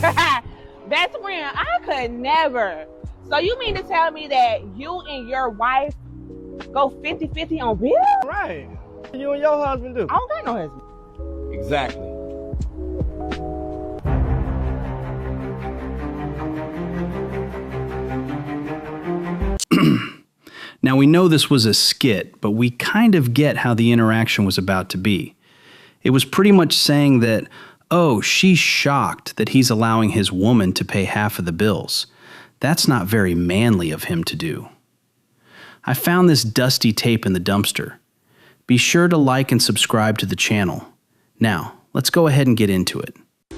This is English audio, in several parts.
Best friend, I could never. So you mean to tell me that you and your wife go 50-50 on bills? Right. You and your husband do. I don't got no husband. Exactly. Now, we know this was a skit, but we kind of get how the interaction was about to be. It was pretty much saying that, oh, she's shocked that he's allowing his woman to pay half of the bills. That's not very manly of him to do. I found this dusty tape in the dumpster. Be sure to like and subscribe to the channel. Now, let's go ahead and get into it.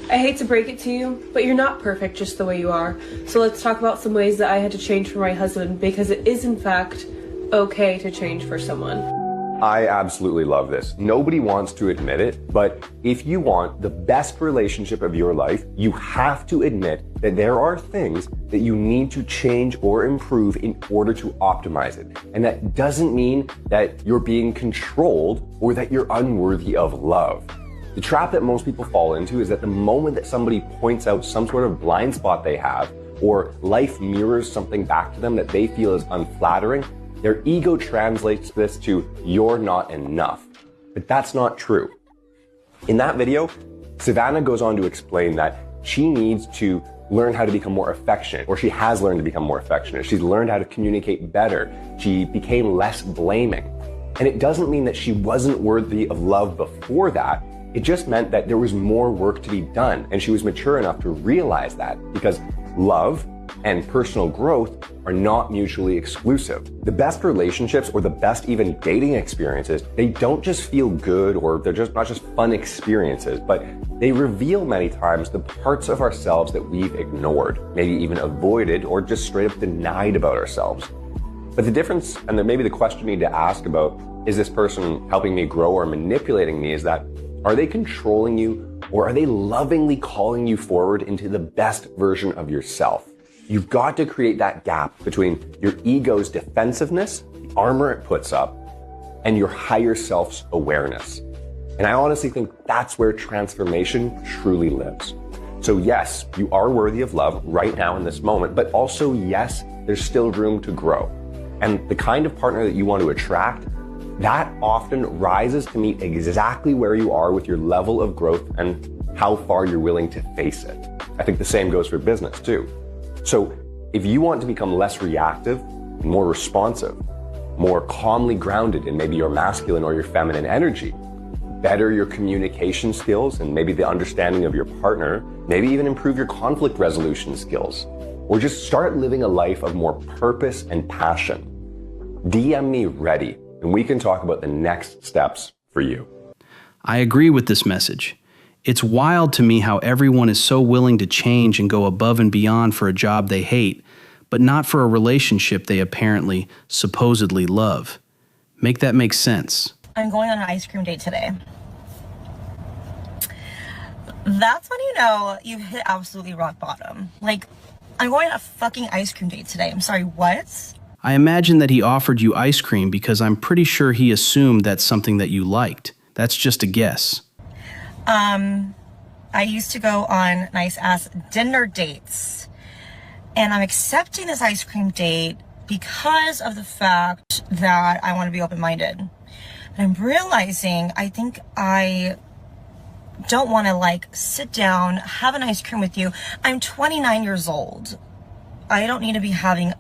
I hate to break it to you, but you're not perfect just the way you are. So let's talk about some ways that I had to change for my husband, because it is in fact okay to change for someone. I absolutely love this. Nobody wants to admit it, but if you want the best relationship of your life, you have to admit that there are things that you need to change or improve in order to optimize it. And that doesn't mean that you're being controlled or that you're unworthy of love. The trap that most people fall into is that the moment that somebody points out some sort of blind spot they have, or life mirrors something back to them that they feel is unflattering, their ego translates this to, you're not enough. But that's not true. In that video, Savannah goes on to explain that she needs to learn how to become more affectionate, or she has learned to become more affectionate. She's learned how to communicate better. She became less blaming. And it doesn't mean that she wasn't worthy of love before that. It just meant that there was more work to be done, and she was mature enough to realize that, because love and personal growth are not mutually exclusive. The best relationships, or the best even dating experiences, they don't just feel good, or they're just not just fun experiences, but they reveal many times the parts of ourselves that we've ignored, maybe even avoided, or just straight up denied about ourselves. But the difference, and then maybe the question you need to ask about, is this person helping me grow or manipulating me, is that, are they controlling you, or are they lovingly calling you forward into the best version of yourself? You've got to create that gap between your ego's defensiveness, the armor it puts up, and your higher self's awareness. And I honestly think that's where transformation truly lives. So yes, you are worthy of love right now in this moment, but also yes, there's still room to grow. And the kind of partner that you want to attract, that often rises to meet exactly where you are with your level of growth and how far you're willing to face it. I think the same goes for business too. So if you want to become less reactive, more responsive, more calmly grounded in maybe your masculine or your feminine energy, better your communication skills and maybe the understanding of your partner, maybe even improve your conflict resolution skills, or just start living a life of more purpose and passion, DM me ready, and we can talk about the next steps for you. I agree with this message. It's wild to me how everyone is so willing to change and go above and beyond for a job they hate, but not for a relationship they apparently, supposedly love. Make that make sense. I'm going on an ice cream date today. That's when you know you've hit absolutely rock bottom. Like, I'm going on a fucking ice cream date today. I'm sorry, what? I imagine that he offered you ice cream because I'm pretty sure he assumed that's something that you liked. That's just a guess. I used to go on nice ass dinner dates, and I'm accepting this ice cream date because of the fact that I want to be open-minded. And I'm realizing I think I don't want to like sit down, have an ice cream with you. I'm 29 years old. I don't need to be having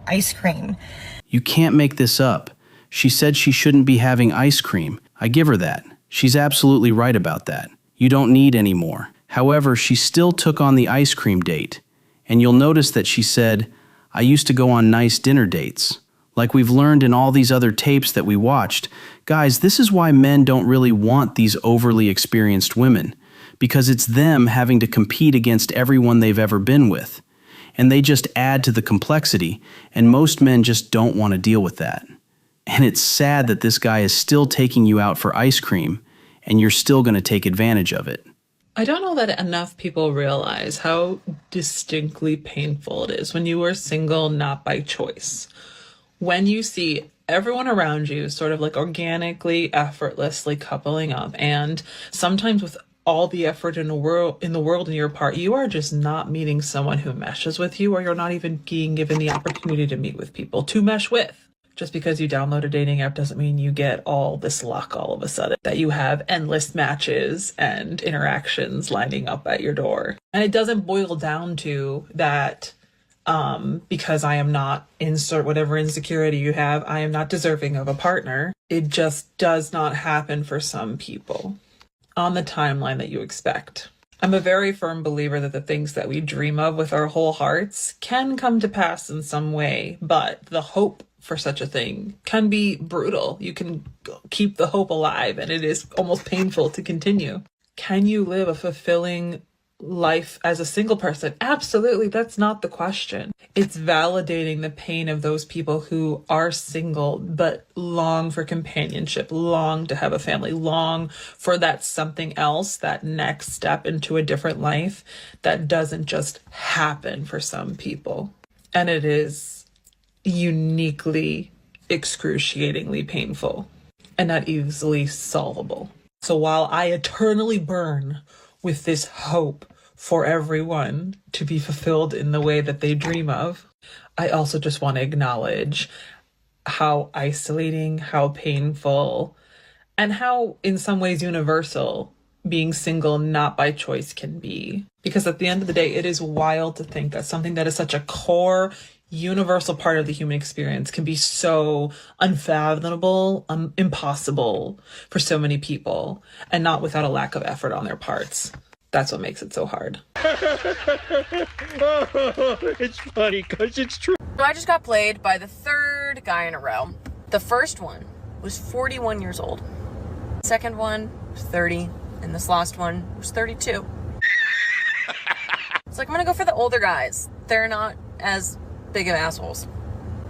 ice cream. You can't make this up. She said she shouldn't be having ice cream. I give her that. She's absolutely right about that. You don't need any more. However, she still took on the ice cream date. And you'll notice that she said, I used to go on nice dinner dates. Like we've learned in all these other tapes that we watched. Guys, this is why men don't really want these overly experienced women. Because it's them having to compete against everyone they've ever been with. And they just add to the complexity, and most men just don't want to deal with that. And it's sad that this guy is still taking you out for ice cream, and you're still going to take advantage of it. I don't know that enough people realize how distinctly painful it is when you are single, not by choice. When you see everyone around you sort of like organically, effortlessly coupling up, and sometimes with all the effort in the world on your part, you are just not meeting someone who meshes with you, or you're not even being given the opportunity to meet with people to mesh with. Just because you download a dating app doesn't mean you get all this luck all of a sudden, that you have endless matches and interactions lining up at your door. And it doesn't boil down to that because I am not, insert whatever insecurity you have, I am not deserving of a partner. It just does not happen for some people on the timeline that you expect. I'm a very firm believer that the things that we dream of with our whole hearts can come to pass in some way, but the hope for such a thing can be brutal. You can keep the hope alive, and it is almost painful to continue. Can you live a fulfilling life as a single person? Absolutely, that's not the question. It's validating the pain of those people who are single but long for companionship, long to have a family, long for that something else, that next step into a different life that doesn't just happen for some people. And it is uniquely, excruciatingly painful and not easily solvable. So while I eternally burn with this hope for everyone to be fulfilled in the way that they dream of, I also just want to acknowledge how isolating, how painful, and how in some ways universal being single not by choice can be. Because at the end of the day, it is wild to think that something that is such a core, universal part of the human experience can be so unfathomable, impossible for so many people, and not without a lack of effort on their parts. That's what makes it so hard. It's funny because it's true. So I just got played by the third guy in a row. The first one was 41 years old. The second one was 30. And this last one was 32. It's like, I'm gonna go for the older guys. They're not as big of assholes.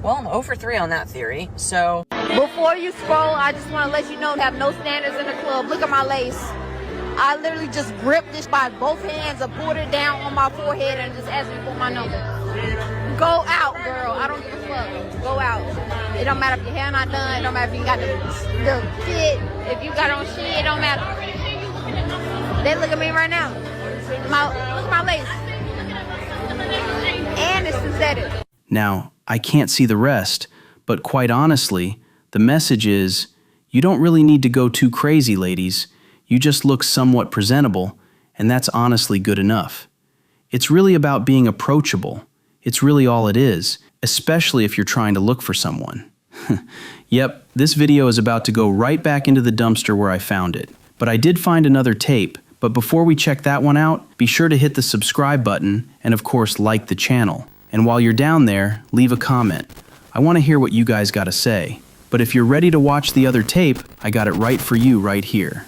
Well, I'm 0 for 3 on that theory, so. Before you scroll, I just want to let you know, have no standards in the club. Look at my lace. I literally just gripped this by both hands and pulled it down on my forehead and just asked me for my number. Go out, girl. I don't give a fuck. Go out. It don't matter if your hair not done. It don't matter if you got the fit. If you got on shit, it don't matter. They look at me right now. Look at my lace. And it's synthetic. Now, I can't see the rest, but quite honestly, the message is, you don't really need to go too crazy, ladies. You just look somewhat presentable, and that's honestly good enough. It's really about being approachable. It's really all it is, especially if you're trying to look for someone. Yep, this video is about to go right back into the dumpster where I found it. But I did find another tape, but before we check that one out, be sure to hit the subscribe button and of course like the channel. And while you're down there, leave a comment. I want to hear what you guys got to say. But if you're ready to watch the other tape, I got it right for you right here.